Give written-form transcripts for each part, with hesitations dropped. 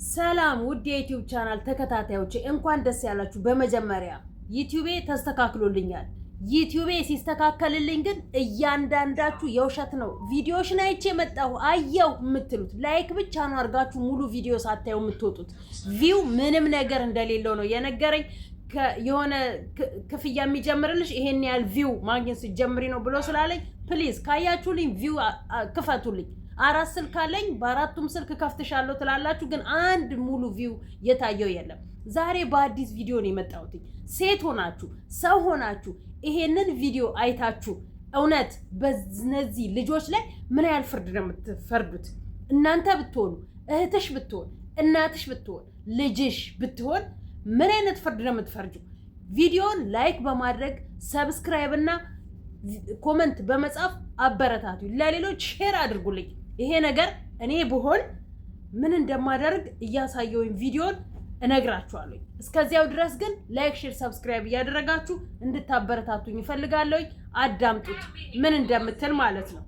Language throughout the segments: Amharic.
ሰላም ውድ የዩቲዩብ ቻናል ተከታታዮች እንኳን ደስ ያላችሁ። በመጀመሪያ ዩቲዩቤ ተስተካክሎልኛል። ዩቲዩቤ ሲስተካከልልኝ ግን እያንዳንዳችሁ የውሸት ነው ቪዲዮሽን አይቼ መጣሁ አየው የምትሉት ላይክ ብቻ ነው አርጋችሁ ሙሉ ቪዲዮ ሳታዩ የምትወጡት። ቪው ምንም ነገር እንደሌለው ነው የነገረኝ። የሆነ ክፍያ የሚጀምርልሽ ይሄን ያህል ቪው ማግኘት ሲጀምሪ ነው ብሎ ስላለኝ ፕሊዝ ካያችሁልኝ ቪው ክፈቱልኝ። አራት ስልክ አለኝ በአራቱም ስልክ ከፍትሻለሁ ትላላችሁ ግን አንድ ሙሉ ቪው የታየው የለም። ዛሬ በአዲስ ቪዲዮ ነው የመጣሁት። ሴት ሆናችሁ ሰው ሆናችሁ ይሄንን ቪዲዮ አይታችሁ እውነት በእነዚህ ልጆች ላይ ምን ያህል ፍርድ ነው የምትፈርዱት? እናንተ ብትሆኑ እህትሽ ብትሆን እናትሽ ብትሆን ልጅሽ ብትሆን ምን አይነት ፍርድ ነው የምትፈርጁ? ቪዲዮን ላይክ በማድረግ ሰብስክራይብ እና ኮሜንት በመጻፍ አበረታቱ። ለሌሎች ሼር አድርጉልኝ። ይሄ ነገር እኔ ብሆን ምን እንደማደርግ እያሳየውኝ ቪዲዮን እነግራችኋለሁ። እስከዚያው ድረስ ግን ላይክ ሼር ሰብስክራይብ እያደረጋችሁ እንድታበረታቱኝ እፈልጋለሁ። አዳምጡት ምን እንደምትል ማለት ነው።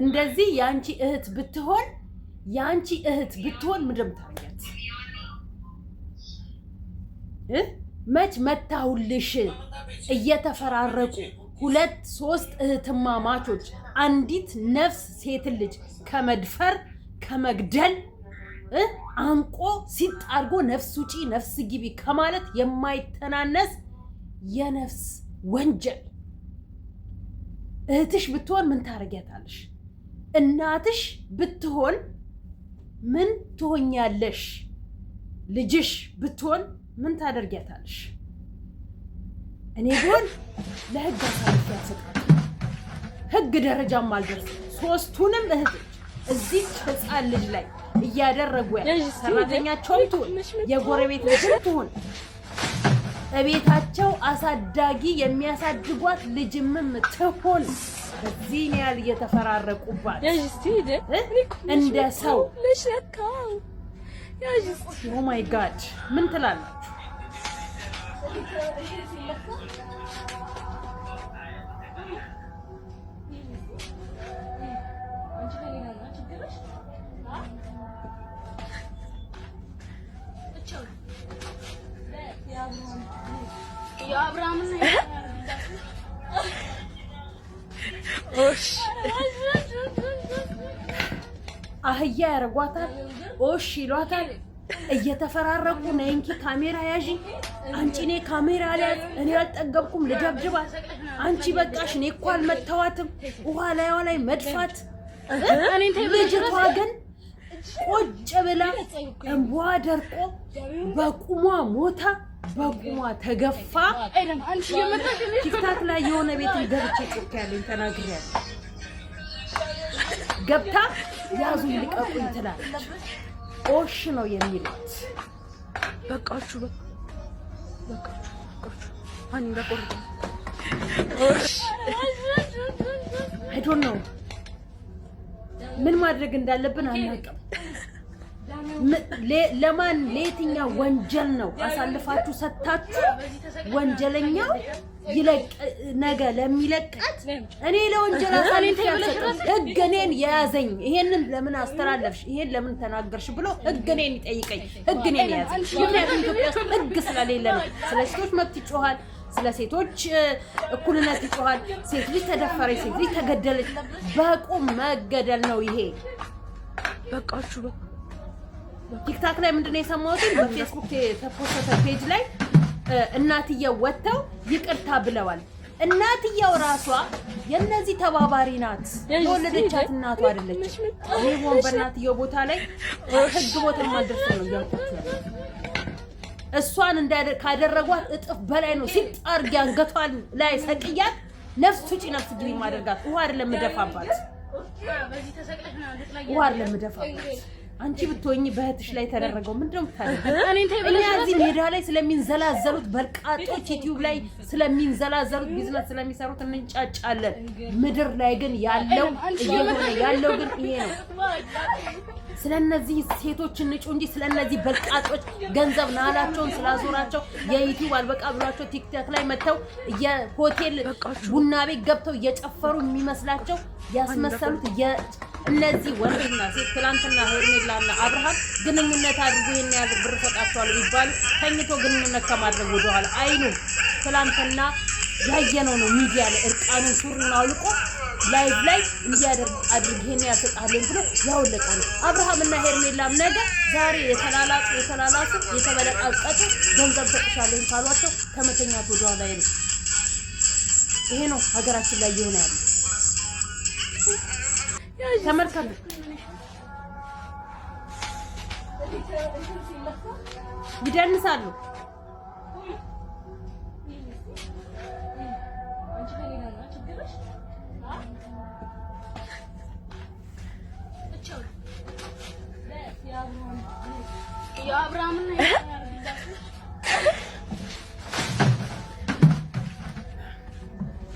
እንደዚህ ያንቺ እህት ብትሆን ምንድን ታረጋት? መች መታውልሽ እየተፈራረቁ ሁለት ሶስት እህትማማቾች አንዲት ነፍስ ሴት ልጅ ከመድፈር ከመግደል አንቆ ሲጣርጎ ነፍስ ውጪ ነፍስ ግቢ ከማለት የማይተናነስ የነፍስ ወንጀል። እህትሽ ብትሆን ምን ታረጋታለሽ? እናትሽ ብትሆን ምን ትሆኛለሽ? ልጅሽ ብትሆን ምን ታደርጊያታለሽ? እኔ ግን ለህግ አሳልፌ አልሰጣትም። ህግ ደረጃም አልደርስም። ሶስቱንም እህቶች እዚህ ህፃን ልጅ ላይ እያደረጉ ሰራተኛቸውም ትሁን የጎረቤት ልጅም ትሁን እቤታቸው አሳዳጊ የሚያሳድጓት ልጅምም ትሁን በዚህ ያህል እየተፈራረቁባት እንደ ሰው ኦ ማይ ጋድ ምን ትላላችሁ? አህያ ያረጓታል፣ ኦሽ ይሏታል። እየተፈራረቁ ነይንኪ ካሜራ ያዢ፣ አንቺ እኔ ካሜራ ላይ እኔ አልጠገብኩም ልደብድባት፣ አንቺ በቃሽ እኔ እኮ አልመታዋትም፣ ውሃ ላይዋ ላይ መድፋት። ልጅቷ ግን ቁጭ ብላ እንቧ ደርቆ በቁሟ ሞታ በቁሟ ተገፋ። ቲክታክ ላይ የሆነ ቤት ገብቼ ጮክ ያለኝ ተናግሬያለሁ። ገብታ ያዙኝ ልቀቁኝ ትላለች። ኦሽ ነው የሚሉት። በቃችሁ አኒ በቆርጥ ኦሽ አይ ዶንት ኖ ምን ማድረግ እንዳለብን አናውቅም። ለማን ለየትኛው ወንጀል ነው አሳልፋችሁ ሰጣችሁ? ወንጀለኛው ይለቅ ነገ ለሚለቃት እኔ ለወንጀል አሳልፌ አልሰጥም። ህግ እኔን ያዘኝ። ይሄንን ለምን አስተላለፍሽ? ይሄን ለምን ተናገርሽ ብሎ ህግ እኔን ይጠይቀኝ። ህግ እኔን ያዘኝ። ምክንያቱም ኢትዮጵያ ውስጥ ህግ ስለሌለ ነው። ስለ ሴቶች መብት ይጮሃል፣ ስለ ሴቶች እኩልነት ይጮሃል። ሴት ልጅ ተደፈረች፣ ሴት ልጅ ተገደለች። በቁም መገደል ነው ይሄ። በቃችሁ ቲክታክ ላይ ምንድነው የሰማሁት? በፌስቡክ የተፖስተ ፔጅ ላይ እናትየው ወጥተው ይቅርታ ብለዋል። እናትየው ራሷ የነዚህ ተባባሪ ናት። የወለደቻት እናቷ አይደለች። እኔ ሆን በእናትየው ቦታ ላይ ህግ ቦታ ማድረስ ነው ያልኩት። እሷን ካደረጓት እጥፍ በላይ ነው። ሲጣርግ አንገቷን ላይ ሰቅያት ነፍስ ውጪ ነፍስ ግቢ ማድረጋት። ውሃ አይደለም መደፋባት፣ ውሃ አይደለም መደፋባት። አንቺ ብትወኝ በእህትሽ ላይ ተደረገው ምንድነው ታደርጊ? እኛ እዚህ ሜዳ ላይ ስለሚንዘላዘሉት በርቃጦች ዩቲዩብ ላይ ስለሚንዘላዘሉት ቢዝነስ ስለሚሰሩት እንጫጫለን። ምድር ላይ ግን ያለው እየሆነ ያለው ግን ይሄ ነው። ስለነዚህ ሴቶች እንጩ እንጂ ስለነዚህ በልቃጦች ገንዘብ ናላቸውን ስላዞራቸው የዩቲዩብ አልበቃ ብሏቸው ቲክቶክ ላይ መተው የሆቴል ቡና ቤት ገብተው እየጨፈሩ የሚመስላቸው ያስመሰሉት እነዚህ ወንድና ሴት ትላንትና ሄርሜላና አብርሃም ግንኙነት አድርጎ ይሄን ያህል ብር ሰጣቸዋል ቢባሉ ተኝቶ ግንኙነት ከማድረግ ወደኋላ አይሉም። ትላንትና ያየነው ነው ሚዲያ ላይ እርቃኑን ሱሪውን አውልቆ ላይቭ ላይ እንዲያደርግ አድርግ ይሄን ያሰጣልን ብሎ ያወለቃሉ። አብርሃምና ሄርሜላም ነገ ዛሬ የተላላጡ የተበለቃቀጡ ገንዘብ ሰጥሻለሁ ካሏቸው ከመተኛት ወደኋላ አይሉ። ይሄ ነው ሀገራችን ላይ የሆነ ያለው። ተመልከቱ። ይደንሳሉ።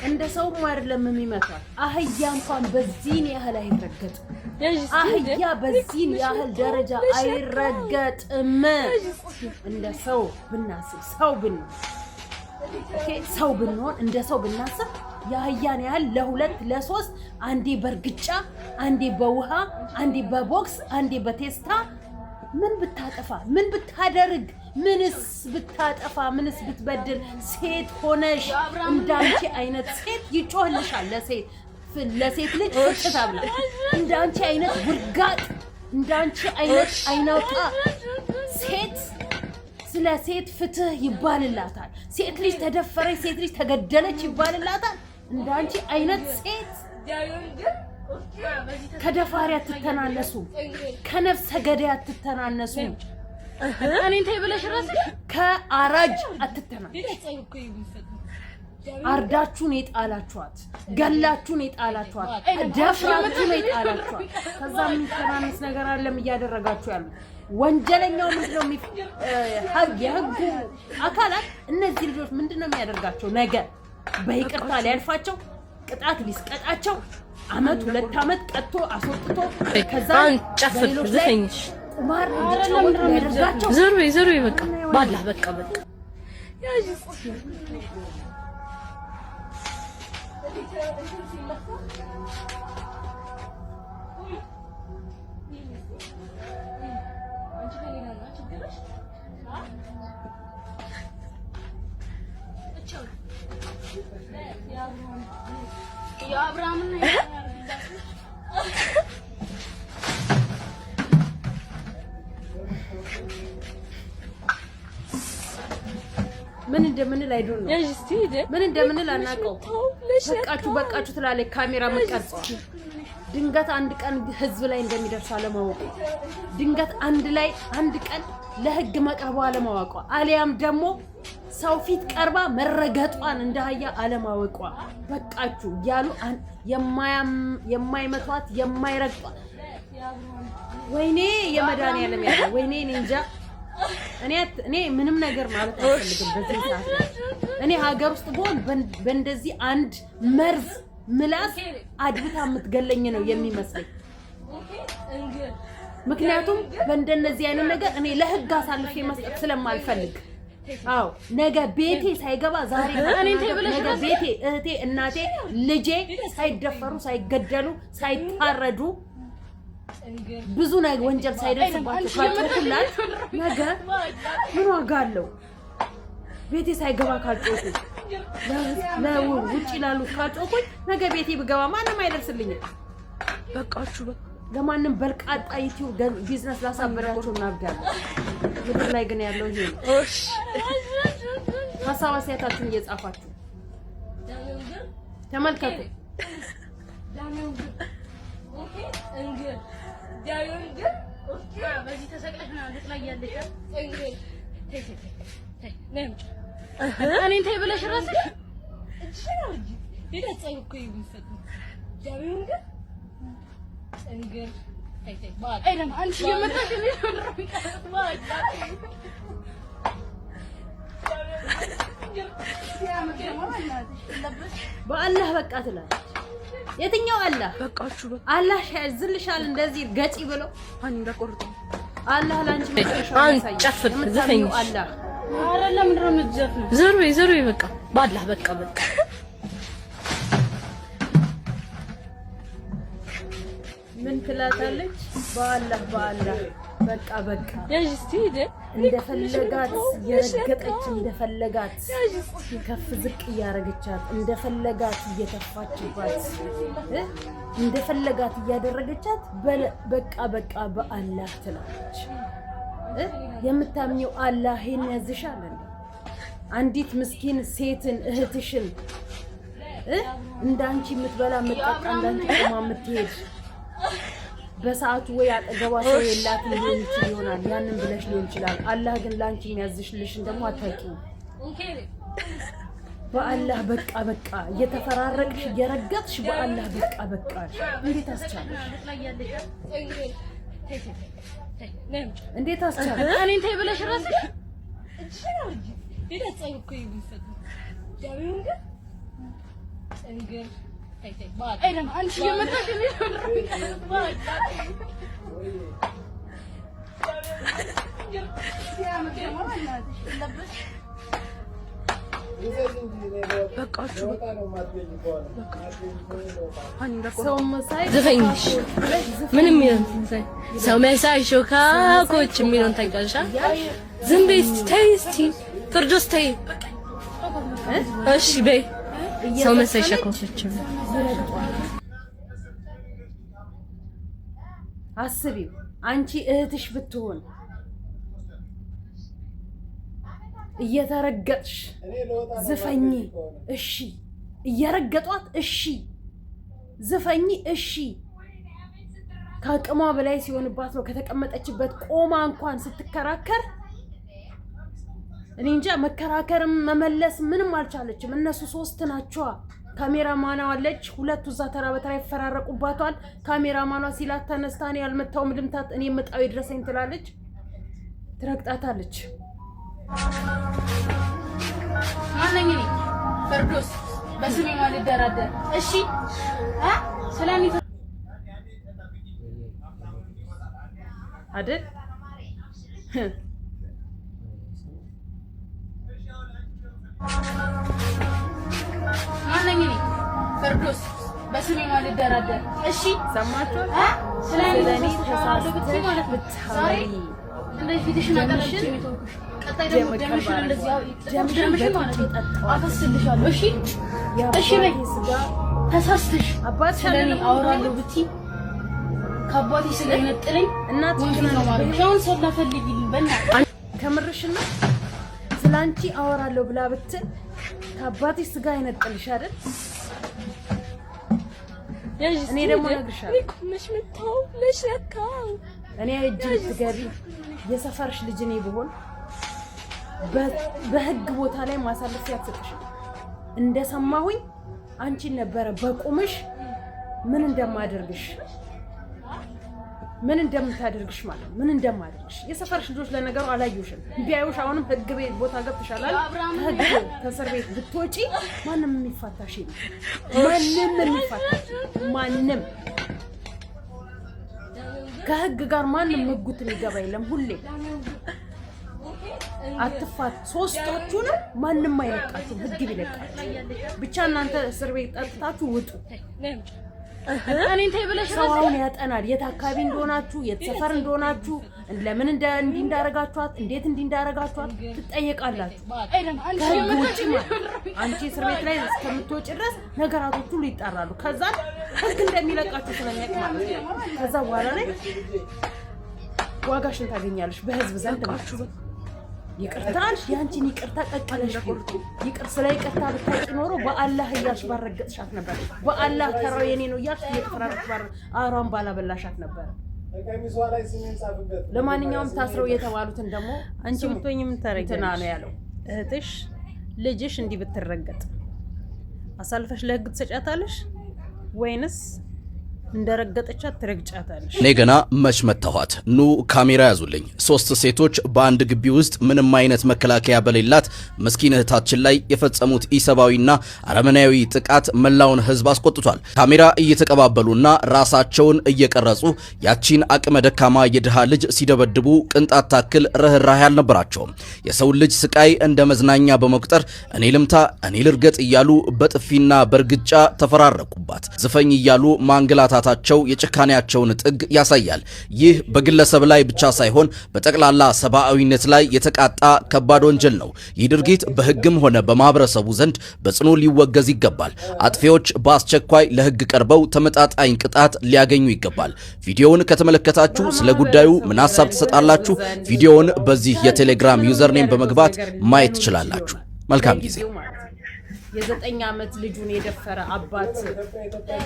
እንደ ሰውም አይደለም የሚመጣው። አህያ እንኳን በዚህን ያህል አይረገጥም። አህያ በዚህን ያህል ደረጃ አይረገጥም። እንደ ሰው ብናስብ ሰው ብንሆን እንደ ሰው ብናስብ የአህያን ያህል ለሁለት ለሶስት አንዴ በርግጫ አንዴ በውሃ አንዴ በቦክስ አንዴ በቴስታ ምን ብታጠፋ ምን ብታደርግ ምንስ ብታጠፋ ምንስ ብትበድል ሴት ሆነሽ እንዳንቺ አይነት ሴት ይጮህልሻል። ለሴት ልጅ ፍጥታ ብላ እንዳንቺ አይነት ውርጋጥ እንዳንቺ አይነት አይናውጣ ሴት ስለ ሴት ፍትህ ይባልላታል። ሴት ልጅ ተደፈረች፣ ሴት ልጅ ተገደለች ይባልላታል። እንዳንቺ አይነት ሴት ከደፋሪ አትተናነሱ፣ ከነፍሰ ገዳይ አትተናነሱ፣ እኔን ተይ ብለሽ ራስሽ ከአራጅ አትተናነሱ። አርዳችሁን የጣላችኋት ገላችሁን የጣላችኋት ደፍራችሁን የጣላችኋት ከዛ የሚተናነስ ነገር አለም እያደረጋችሁ ያሉት ወንጀለኛው ምንድነው? የህጉ አካላት እነዚህ ልጆች ምንድነው የሚያደርጋቸው? ነገር በይቅርታ ሊያልፋቸው ቅጣት ሊስቀጣቸው አመት 2 አመት ቀጥቶ አስወጥቶ ከዛ ሌሎች ላይ ቁማር እንዲጫወቱ ያደርጋቸው። ዘሩ በቃ ባላ በቃ ያጂ ምን እንደምንል አይዶን ነው ምን እንደምንል አናውቀው። በቃችሁ ትላለች ካሜራ መቀርጽ። ድንገት አንድ ቀን ህዝብ ላይ እንደሚደርስ አለማወቁ፣ ድንገት አንድ ቀን ለህግ መቅረቧ አለማወቋ፣ አሊያም ደግሞ ሰው ፊት ቀርባ መረገጧን እንደሃያ አለማወቋ በቃችሁ እያሉ የማይመቷት የማይረግጧት ወይኔ የመድኃኒዓለም ያለ ወይኔ እንጃ። እኔ ምንም ነገር ማለት አልፈልግም በዚህ ሰዓት። እኔ ሀገር ውስጥ ብሆን በእንደዚህ አንድ መርዝ ምላስ አድብታ የምትገለኝ ነው የሚመስለኝ። ምክንያቱም በእንደነዚህ አይነት ነገር እኔ ለህግ አሳልፌ መስጠት ስለማልፈልግ። አዎ ነገ ቤቴ ሳይገባ ዛሬ ነገ ቤቴ እህቴ እናቴ ልጄ ሳይደፈሩ ሳይገደሉ ሳይታረዱ ብዙ ነገር ወንጀል ሳይደርስባቸው ካልጮኩላት ነገ ምን ዋጋ አለው? ቤቴ ሳይገባ ካልጮኩ ለውጭ ላሉት ካልጮኩኝ ነገ ቤቴ ብገባ ማንም አይደርስልኝም። በቃችሁ ለማንም በልቃጣ ዩቲዩብ ቢዝነስ ላሳበዳቸው እናብዳለን። ምድር ላይ ግን ያለው ይሄ ነው። ሀሳብ አስተያየታችሁን እየጻፋችሁ ተመልከቱ። በዚህ ተሰቅለሽ ነው አንተ ላይ ያለሽ እኔን ተይ ብለሽ ራስሽ እሺ ቢደጸይ እኮ ይፈጥ ጃቢውን ግን እንግር ተይ ባል አይደለም አንቺ የመጣሽ ነው በአላህ በቃ ትላለች። የትኛው አላህ በቃችሁ በቃ አላህ ያዝልሻል እንደዚህ ገጪ ብሎ አን እንደቆርጦ አላህ ላንቺ አን ጨፍር ዘፈኝ አላህ አይደለም ምንድነው የምትዘፍነው? ዘሩ በቃ በአላህ በቃ ምን ትላታለች? በአላህ በቃ ያጅስቲ እንደፈለጋት የረገጠች እንደፈለጋት ከፍ ዝቅ እያረገቻት እንደፈለጋት እየተፋችባት እንደፈለጋት እያደረገቻት በቃ በአላህ ትላለች። የምታምኘው አላህ ይሄን ያዝሻል እንዴ? አንዲት ምስኪን ሴትን እህትሽን እንዳንቺ የምትበላ የምትጠጣ እንዳንቺ ቆማ የምትሄድ በሰዓቱ ወይ አጠገቧ ሰው የላትም ሊሆን ይችላል። ያንን ብለሽ ሊሆን ይችላል። አላህ ግን ላንቺ የሚያዝሽልሽን ደግሞ አታውቂው። በአላህ በቃ እየተፈራረቅሽ እየረገጥሽ በአላህ በቃ እንዴት አስቻለሽ? እንዴት አስቻለሽ? እኔን ተይ ብለሽ ራስሽ እጅሽን አውርጂ ይደጸው እኮ ይብፈት ዳዊውን ግን እንግዲህ አይደለም አንቺ የመጣሽ በቃችሁ ዘፈኝሽ ምንም ይላል ሰው መሳይ ሾካኮች የሚለውን ታውቂያለሽ? ዝም በይ እስቲ ፍርዶስ ተይ እሺ በይ ሰው መሳይ ሾካኮች አስቢው አንቺ እህትሽ ብትሆን እየተረገጥሽ ዝፈኝ እሺ፣ እየረገጧት እሺ፣ ዝፈኝ እሺ። ከአቅሟ በላይ ሲሆንባት ነው ከተቀመጠችበት ቆማ እንኳን ስትከራከር እኔ እንጃ መከራከርም መመለስ ምንም አልቻለችም። እነሱ ሶስት ናቸው። ካሜራማኗ አለች፣ ሁለቱ እዛ ተራ በተራ ይፈራረቁባታል። ካሜራማኗ ሲላት ተነስታ እኔ ያልመታውም ልምታት እኔ መጣው ይድረሰኝ ትላለች፣ ትረግጣታለች። ማንኛ ነኝ ፈርዶስ በስሜ ማለት ደራደር እሺ ሰላም አይደል ማንኛ ነኝ ፈርዶስ በስሜ ማለት ደራደር እሺ ሰማችሁ? ስለኔ ተሳስቶ ማለት ብታሪ እንደዚህ ፊትሽን አቀረብሽ ቀጣይ ደግሞ ደምሽን እንደዚህ ደምሽን ማለት አፈስልሻለሁ እሺ በይ ተሳስተሽ አባትሽ ስለኔ አወራለሁ ብትይ ከአባቴ ስለነጥለኝ እናትሽ ነው ማለት ሻውን ሰላፈልግልኝ በእናትሽ ከምርሽና ስላንቺ አወራለሁ ብላ ብትል ከአባትሽ ስጋ ይነጥልሽ አይደል? እኔ ደግሞ ነግርሻለሁ እኔ እጅ ልትገቢ የሰፈርሽ ልጅ እኔ ብሆን በህግ ቦታ ላይ ማሳለፍ ያትሰጥሽ እንደሰማሁኝ አንቺን ነበረ በቁምሽ ምን እንደማደርግሽ ምን እንደምታደርግሽ ማለት ምን እንደማደርግሽ የሰፈርሽ ልጆች ለነገሩ አላዩሽም። ቢያዩሽ አሁንም ህግ ቤት ቦታ ገብተሻላል። ህግ ከእስር ቤት ብትወጪ ማንም የሚፋታሽ ማንም ከህግ ጋር ማንም ህጉት የሚገባ የለም። ሁሌ አትፋት ሶስታችሁንም ማንም አይለቃችሁም። ህግ ቢለቃችሁ ብቻ እናንተ እስር ቤት ጠጥታችሁ ውጡ። እኔን ተይ ብለሽ ሰውን ያጠናል። የት አካባቢ እንደሆናችሁ የት ሰፈር እንደሆናችሁ ለምን እንዲህ እንዳረጋችኋት እንዴት እንዲህ እንዳረጋችኋት ትጠየቃላችሁ። ከህግ ውጪ ማለት አንቺ እስር ቤት ላይ እስከምትወጪ ድረስ ነገራቶች ሁሉ ይጣራሉ። ከዛ ህግ እንደሚለቃችሁ ስለሚያውቅ ማለት ነው። ከዛ በኋላ ላይ ዋጋሽን ታገኛለሽ በህዝብ ዘንድ ማለት ነው። ይቅርታልሽ ያንቺን ይቅርታ ቀቀለሽ ይቅር ስለ ይቅርታ ብታውቂ ኖሮ በአላህ እያልሽ ባረገጥሻት ነበር። በአላህ ተራው የኔ ነው እያልሽ እየተፈራረቅሽ አሯን ባላበላሻት ነበር። ለማንኛውም ታስረው የተባሉትን ደግሞ አንቺ ምትሆኝ ምን ታረጊና ነው ያለው። እህትሽ ልጅሽ እንዲህ ብትረገጥ አሳልፈሽ ለህግ ትሰጫታለሽ ወይንስ እንደረገጠቻት ትረግጫታለሽ። እኔ ገና መች መታኋት። ኑ ካሜራ ያዙልኝ። 3 ሴቶች በአንድ ግቢ ውስጥ ምንም አይነት መከላከያ በሌላት መስኪን እህታችን ላይ የፈጸሙት ኢሰባዊና አረመናዊ ጥቃት መላውን ህዝብ አስቆጥቷል። ካሜራ እየተቀባበሉና ራሳቸውን እየቀረጹ ያቺን አቅመ ደካማ የድሃ ልጅ ሲደበድቡ ቅንጣት ታክል ርህራሄ አልነበራቸውም። የሰው ልጅ ስቃይ እንደ መዝናኛ በመቁጠር እኔ ልምታ እኔ ልርገጥ እያሉ በጥፊና በርግጫ ተፈራረቁባት። ዝፈኝ እያሉ ማንገላታቸው የጭካኔያቸውን ጥግ ያሳያል። ይህ በግለሰብ ላይ ብቻ ሳይሆን በጠቅላላ ሰብአዊነት ላይ የተቃጣ ከባድ ወንጀል ነው። ይህ ድርጊት በህግም ሆነ በማህበረሰቡ ዘንድ በጽኑ ሊወገዝ ይገባል። አጥፊዎች በአስቸኳይ ለህግ ቀርበው ተመጣጣኝ ቅጣት ሊያገኙ ይገባል። ቪዲዮውን ከተመለከታችሁ ስለ ጉዳዩ ምን ሐሳብ ትሰጣላችሁ? ቪዲዮውን በዚህ የቴሌግራም ዩዘርኔም በመግባት ማየት ትችላላችሁ። መልካም ጊዜ። የ9 ዓመት ልጁን የደፈረ አባት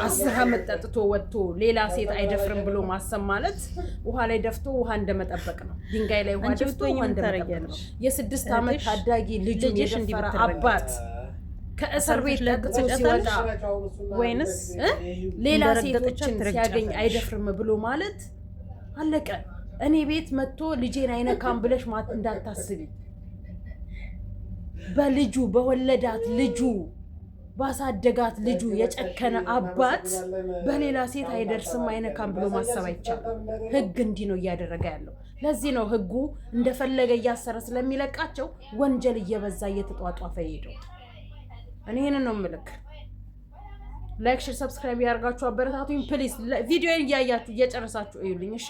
10 ዓመት ጠጥቶ ወጥቶ ሌላ ሴት አይደፍርም ብሎ ማሰብ ማለት ውሃ ላይ ደፍቶ ውሃ እንደመጠበቅ ነው። ድንጋይ ላይ ውሃ ደፍቶ ውሃ እንደመጠበቅ ነው። የ6 ዓመት ታዳጊ ልጁን የደፈረ አባት ከእስር ቤት ለቅሶ ሲወጣ ወይንስ ሌላ ሴቶችን ሲያገኝ አይደፍርም ብሎ ማለት አለቀ። እኔ ቤት መጥቶ ልጄን አይነካም ብለሽ እንዳታስቢ። በልጁ በወለዳት ልጁ ባሳደጋት ልጁ የጨከነ አባት በሌላ ሴት አይደርስም አይነካም ብሎ ማሰብ አይቻልም። ህግ እንዲህ ነው እያደረገ ያለው። ለዚህ ነው ህጉ እንደፈለገ እያሰረ ስለሚለቃቸው ወንጀል እየበዛ እየተጧጧፈ ሄደው። እኔ ይሄንን ነው ምልክ። ላይክ፣ ሼር፣ ሰብስክራይብ ያርጋችሁ አበረታቱኝ ፕሊዝ። ቪዲዮን እያያችሁ እየጨረሳችሁ እዩልኝ እሺ።